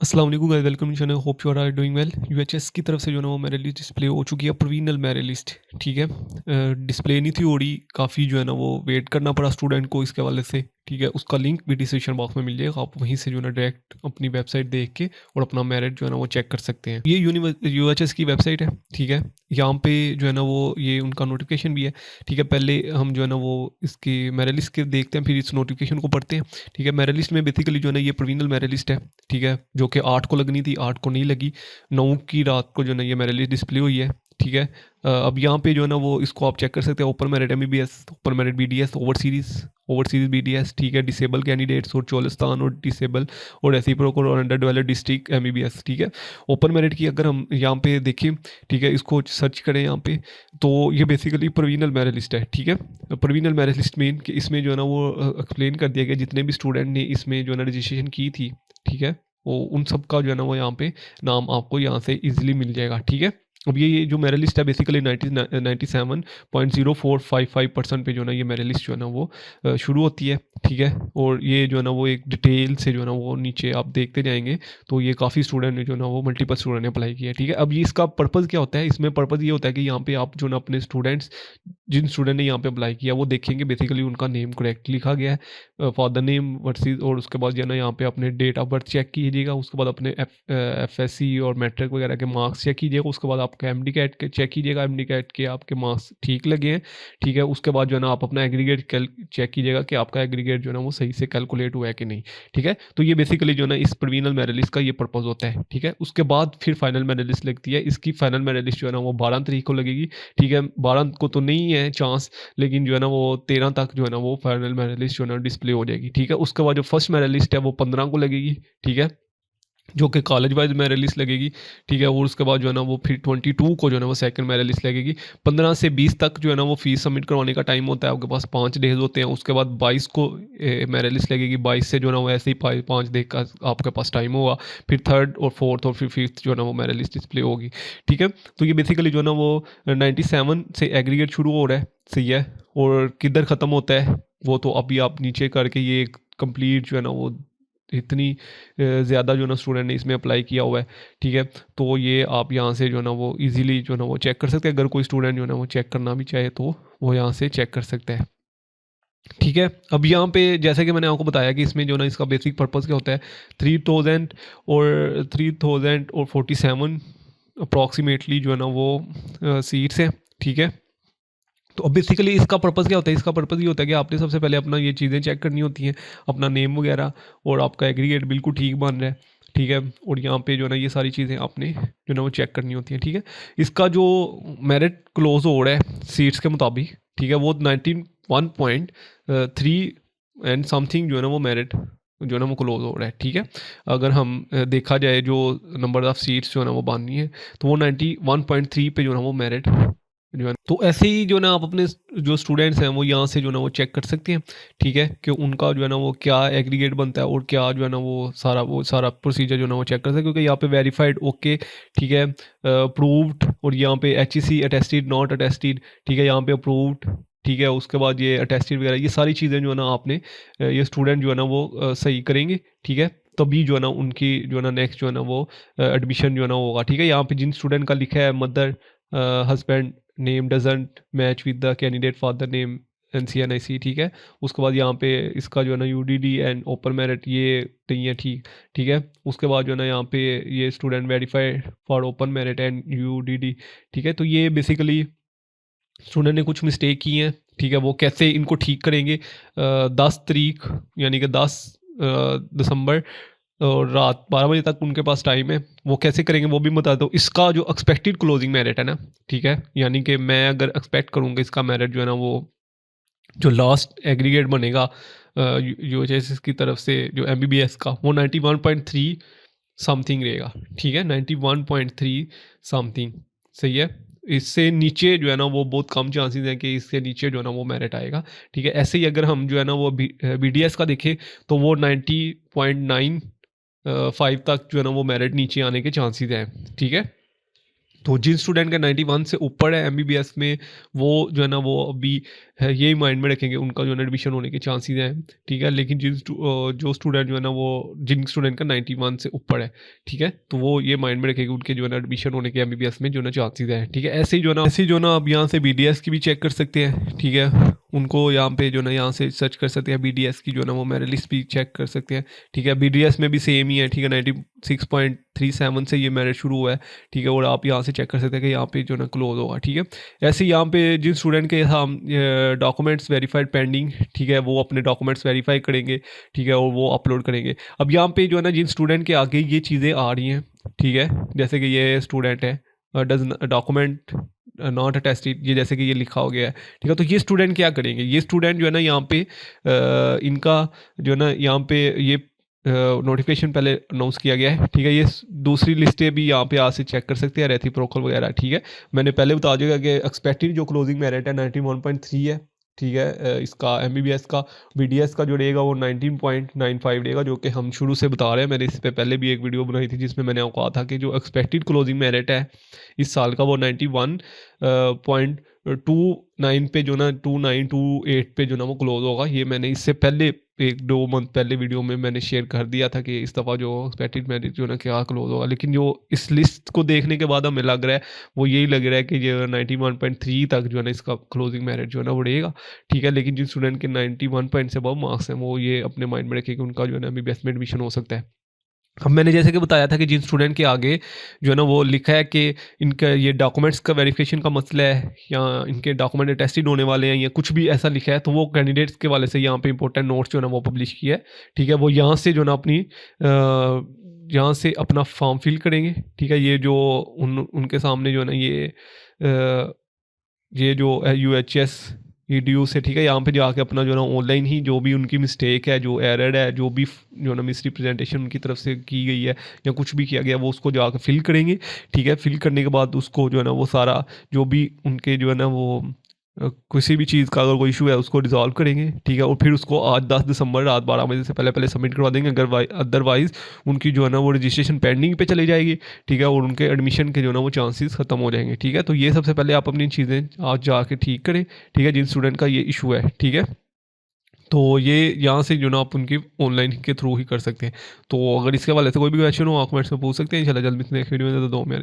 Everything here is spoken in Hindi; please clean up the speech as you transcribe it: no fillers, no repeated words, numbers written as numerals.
अस्सलाम वालेकुम guys, welcome to channel. Hope you are doing well. UHS की तरफ से जो है ना वो मेरे लिस्ट डिस्प्ले हो चुकी है, प्रोविजनल मेरिट लिस्ट। ठीक है, डिस्प्ले नहीं थी हो रही, काफ़ी जो है ना वो वेट करना पड़ा स्टूडेंट को इसके हवाले से। ठीक है, उसका लिंक भी डिस्क्रिप्शन बॉक्स में मिल जाएगा, आप वहीं से जो है ना डायरेक्ट अपनी वेबसाइट देख के और अपना मेरिट जो है ना वो चेक कर सकते हैं। ये यूएचएस की वेबसाइट है। ठीक है, यहाँ पे जो है ना वो ये उनका नोटिफिकेशन भी है। ठीक है, पहले हम जो है ना वो इसकी मेरिट लिस्ट के देखते हैं, फिर इस नोटिफिकेशन को पढ़ते हैं। ठीक है, मेरिट लिस्ट में बेसिकली जो है ना ये प्रोविजनल मेरिट लिस्ट है। ठीक है, जो कि 8 को लगनी थी, 8 को नहीं लगी। 9 की रात को जो है ना ये मेरे लिए डिस्प्ले हुई है। ठीक है, अब यहाँ पे जो है ना वो इसको आप चेक कर सकते हैं। Open merit MBBS, open merit BDS, over series BDS. ठीक है, डिसेबल कैंडिडेट्स और चोलिस्तान और डिसेबल और रेसिप्रोक और अंडर डेवलप्ड डिस्ट्रिक्ट एमबीबीएस। ठीक है, ओपन मेरिट की अगर हम यहाँ पे देखें, ठीक है, इसको सर्च करें यहाँ पे, तो ये बेसिकली प्रोविजनल मेरिट लिस्ट है। ठीक है, प्रोविजनल मेरिट लिस्ट में कि इसमें जो है ना वो एक्सप्लेन कर दिया गया जितने भी स्टूडेंट ने इसमें जो है ना रजिस्ट्रेशन की थी। ठीक है, वो उन सब का जो है ना वो यहाँ पे नाम आपको यहाँ से इजीली मिल जाएगा। ठीक है, अब ये जो मेरा लिस्ट है बेसिकली 97.0455% पे जो है ना ये मेरा लिस्ट जो है ना वो शुरू होती है। ठीक है, और ये जो है ना वो एक डिटेल से जो है ना वो नीचे आप देखते जाएंगे, तो ये काफ़ी स्टूडेंट ने जो है ना वो मल्टीपल स्टूडेंट ने अप्लाई किया है। ठीक है, अब ये इसका पर्पज़ क्या होता है, इसमें पर्पज़ ये होता है कि यहाँ पे आप जो है ना अपने स्टूडेंट्स, जिन स्टूडेंट ने यहाँ पे अप्लाई किया वो देखेंगे बेसिकली उनका नेम करेक्ट लिखा गया है, फादर नेम वर्सेस, और उसके बाद जो है ना यहाँ पे अपने डेट ऑफ बर्थ चेक कीजिएगा। उसके बाद अपने एफएससी और मैट्रिक वगैरह के मार्क्स चेक कीजिएगा। उसके बाद आपका एमडी कैट के चेक कीजिएगा, एमडी कैट के आपके मार्क्स ठीक लगे हैं। ठीक है, उसके बाद जो है ना आप अपना एग्रीगेट चेक कीजिएगा कि आपका एग्रीगेट जो है ना वो सही से कैलकुलेट हुआ है कि नहीं। ठीक है, तो ये बेसिकली जो है ना इस प्रोविजनल मेरिट लिस्ट का ये पर्पज़ होता है। ठीक है, उसके बाद फिर फाइनल मेरिट लिस्ट लगती है। इसकी फाइनल मेरिट लिस्ट जो है ना वो 12 तारीख को लगेगी। ठीक है, 12 को तो नहीं है चांस, लेकिन जो है ना वो 13 तक जो है ना वो फाइनल मेरिट लिस्ट जो है ना डिस्प्ले हो जाएगी। ठीक है, उसके बाद जो फर्स्ट मेरिट लिस्ट है वो 15 को लगेगी। ठीक है, जो कि कॉलेज वाइज मेरिट लिस्ट लगेगी। ठीक है, और उसके बाद जो है ना वो फिर 22 को जो है ना वो सेकंड मेरिट लिस्ट लगेगी। 15 से 20 तक जो है ना वो फीस सबमिट करवाने का टाइम होता है, आपके पास 5 डेज होते हैं। उसके बाद 22 को मेरिट लिस्ट लगेगी। 22 से जो है ना वो ऐसे ही 5 डे का आपके पास टाइम होगा। फिर थर्ड और फोर्थ और फिर फिफ्थ जो है ना वो मेरिट लिस्ट डिस्प्ले होगी। ठीक है, तो ये बेसिकली जो है ना वो 97 से एग्रीगेट शुरू हो रहा है। सही है, और किधर ख़त्म होता है वो तो अभी आप नीचे करके ये कंप्लीट जो है ना वो इतनी ज़्यादा जो है ना स्टूडेंट ने इसमें अप्लाई किया हुआ है। ठीक है, तो ये आप यहाँ से जो है ना वो इजीली जो है ना वो चेक कर सकते हैं। अगर कोई स्टूडेंट जो है ना वो चेक करना भी चाहे तो वो यहाँ से चेक कर सकता है। ठीक है, अब यहाँ पे जैसे कि मैंने आपको बताया कि इसमें जो है ना इसका बेसिक पर्पज़ क्या होता है, 3047 अप्रॉक्सीमेटली जो है ना वो सीट्स हैं। ठीक है, तो अब बेसिकली इसका पर्पज़ क्या होता है, इसका पर्पज़ ये होता है कि आपने सबसे पहले अपना ये चीज़ें चेक करनी होती हैं, अपना नेम वगैरह, और आपका एग्रीगेट बिल्कुल ठीक बन रहा है। ठीक है, और यहाँ पे जो है ना ये सारी चीज़ें आपने जो है ना वो चेक करनी होती हैं। ठीक है, इसका जो मेरिट क्लोज हो रहा है सीट्स के मुताबिक, ठीक है, वो 91.3 एंड समथिंग जो है ना वो मेरिट जो है ना वो क्लोज हो रहा है। ठीक है, अगर हम देखा जाए जो नंबर ऑफ़ सीट्स जो है ना वो बांधनी है, तो वो 91.3 पे जो है ना वो मेरिट जो है, तो ऐसे ही जो है ना आप अपने जो स्टूडेंट्स हैं वो यहाँ से जो है ना वो चेक कर सकते हैं। ठीक है, कि उनका जो है ना वो क्या एग्रीगेट बनता है और क्या जो है ना वो सारा प्रोसीजर जो है ना वो चेक कर सकते हैं, क्योंकि यहाँ पे वेरीफाइड ओके। ठीक है, अप्रूव्ड, और यहाँ पे HEC अटेस्टेड नॉट अटेस्टेड। ठीक है, यहाँ पे अप्रूव्ड। ठीक है, उसके बाद ये अटेस्टेड वगैरह ये सारी चीज़ें जो है ना आपने ये स्टूडेंट जो है ना वो सही करेंगे। ठीक है, तभी जो है ना उनकी जो है ना नेक्स्ट जो है ना वो एडमिशन जो है ना होगा। ठीक है, यहाँ पे जिन स्टूडेंट का लिखा है mother husband name doesn't match with the candidate father name NC/NIC। ठीक है, उसके बाद यहाँ पे इसका जो है ना UDD एंड ओपन मेरिट ये नहीं है। ठीक ठीक है, उसके बाद जो है ना यहाँ पे ये student verified for open merit and UDD। ठीक है, तो ये बेसिकली स्टूडेंट ने कुछ मिस्टेक की हैं। ठीक है, वो कैसे इनको ठीक करेंगे, 10 तारीख यानी कि 10 दिसंबर और रात 12 बजे तक उनके पास टाइम है। वो कैसे करेंगे वो भी बता दो। इसका जो एक्सपेक्टेड क्लोजिंग मेरिट है ना, ठीक है, यानी कि मैं अगर एक्सपेक्ट करूँगा इसका मेरिट जो है ना वो जो लास्ट एग्रीगेट बनेगा यूएचएस की तरफ से जो एमबीबीएस का, वो 91.3 समथिंग रहेगा। ठीक है, 91.3 समथिंग। सही है, इससे नीचे जो है ना वो बहुत कम चांसेस हैं कि इससे नीचे जो है ना वो मेरिट आएगा। ठीक है, ऐसे ही अगर हम जो है ना वो BDS का देखें तो वो 90.9 5 तक जो है ना वो मेरिट नीचे आने के चांसेस हैं। ठीक है, तो जिन स्टूडेंट का 91 से ऊपर है एमबीबीएस में, वो जो है ना वो अभी है यही माइंड में रखेंगे, उनका जो है ना एडमिशन होने के चांसेस हैं, ठीक है। लेकिन जो स्टूडेंट जो है ना वो जिन स्टूडेंट का 91 से ऊपर है, ठीक है, तो वो ये माइंड में रखेंगे उनके जो है ना एडमिशन होने के एमबीबीएस में जो है ना चांसेस हैं, ठीक है। ऐसे ही जो ना अब यहाँ से बीडीएस की भी चेक कर सकते हैं, ठीक है। उनको यहाँ पे जो ना यहाँ से सर्च कर सकते हैं बीडीएस की जो है ना वो मेरिट लिस्ट भी चेक कर सकते हैं, ठीक है। बीडीएस में भी सेम ही है, ठीक है, 96.37 से ये मेरिट शुरू हुआ है, ठीक है। और आप यहाँ से चेक कर सकते हैं कि यहाँ पे जो ना क्लोज होगा, ठीक है। ऐसे ही यहाँ पे जिन स्टूडेंट के हम डॉक्यूमेंट्स वेरीफाइड पेंडिंग, ठीक है, वो अपने डॉक्यूमेंट्स वेरीफाई करेंगे, ठीक है, और वो अपलोड करेंगे। अब यहाँ पे जो है ना जिन स्टूडेंट के आगे ये चीज़ें आ रही हैं, ठीक है, जैसे कि ये स्टूडेंट है डज डॉक्यूमेंट नॉट अटेस्टेड, ये जैसे कि ये लिखा हो गया है, ठीक है। तो ये स्टूडेंट क्या करेंगे, ये स्टूडेंट जो है ना यहाँ पे इनका जो है ना यहाँ पे ये नोटिफिकेशन पहले अनाउंस किया गया है, ठीक है। ये दूसरी लिस्टें भी यहाँ पे आज से चेक कर सकते हैं, रेसिप्रोकल वगैरह, ठीक है। मैंने पहले बता दिया कि एक्सपेक्टेड जो क्लोजिंग मेरिट है 91.3 है, ठीक है। इसका एमबीबीएस का, बीडीएस का जो रहेगा वो 19.95 रहेगा, जो कि हम शुरू से बता रहे हैं। मैंने इस पे पहले भी एक वीडियो बनाई थी जिसमें मैंने आपको कहा था कि जो एक्सपेक्टेड क्लोजिंग मेरिट है इस साल का वो 91.29 पे जो ना 2928 पे जो ना वो क्लोज होगा। ये मैंने इससे पहले 1-2 मंथ पहले वीडियो में मैंने शेयर कर दिया था कि इस दफ़ा जो एक्सपेक्टेड मेरिट जो ना क्या क्लोज होगा। लेकिन जो इस लिस्ट को देखने के बाद हमें लग रहा है, वो यही लग रहा है कि ये 91.3 तक जो है ना इसका क्लोजिंग मेरिट जो है ना बढ़ेगा, ठीक है। लेकिन जिन स्टूडेंट के 91 पॉइंट से अबव मार्क्स हैं, वो ये अपने माइंड में रखें कि उनका जो है ना एमबीबीएस में एडमिशन हो सकता है। अब मैंने जैसे कि बताया था कि जिन स्टूडेंट के आगे जो है ना वो लिखा है कि इनका ये डॉक्यूमेंट्स का वेरिफिकेशन का मसला है, या इनके डॉक्यूमेंट अटेस्टेड होने वाले हैं, या कुछ भी ऐसा लिखा है, तो वो कैंडिडेट्स के वाले से यहाँ पे इंपॉर्टेंट नोट्स जो है ना वो पब्लिश किया है, ठीक है। वो यहाँ से जो है ना अपनी यहाँ से अपना फॉर्म फिल करेंगे, ठीक है। ये जो उनके सामने जो है ना ये जो यूएचएस ईडीयू से, ठीक है, यहाँ पे जाके अपना जो है ना ऑनलाइन ही जो भी उनकी मिस्टेक है, जो एरर है, जो भी जो है ना मिस रिप्रेजेंटेशन उनकी तरफ से की गई है या कुछ भी किया गया, वो उसको जाकर फिल करेंगे, ठीक है। फिल करने के बाद उसको जो है ना वो सारा जो भी उनके जो है ना वो किसी भी चीज़ का अगर कोई इशू है उसको रिजॉल्व करेंगे, ठीक है। और फिर उसको आज 10 दिसंबर रात 12 बजे से पहले पहले सबमिट करवा देंगे। अगर अदरवाइज़ उनकी जो है ना वो रजिस्ट्रेशन पेंडिंग पे चली जाएगी, ठीक है, और उनके एडमिशन के जो है ना वो चांसेस ख़त्म हो जाएंगे, ठीक है। तो ये सबसे पहले आप अपनी चीज़ें आज जाके ठीक करें, ठीक है, जिन स्टूडेंट का ये इशू है, ठीक है। तो ये यहाँ से जो ना आप उनकी ऑनलाइन के थ्रू ही कर सकते हैं। तो अगर इसके हवाले से कोई भी क्वेश्चन हो आप कमेंट्स में पूछ सकते हैं। इंशाल्लाह जल्द मिलते हैं नेक्स्ट वीडियो में। तो दो में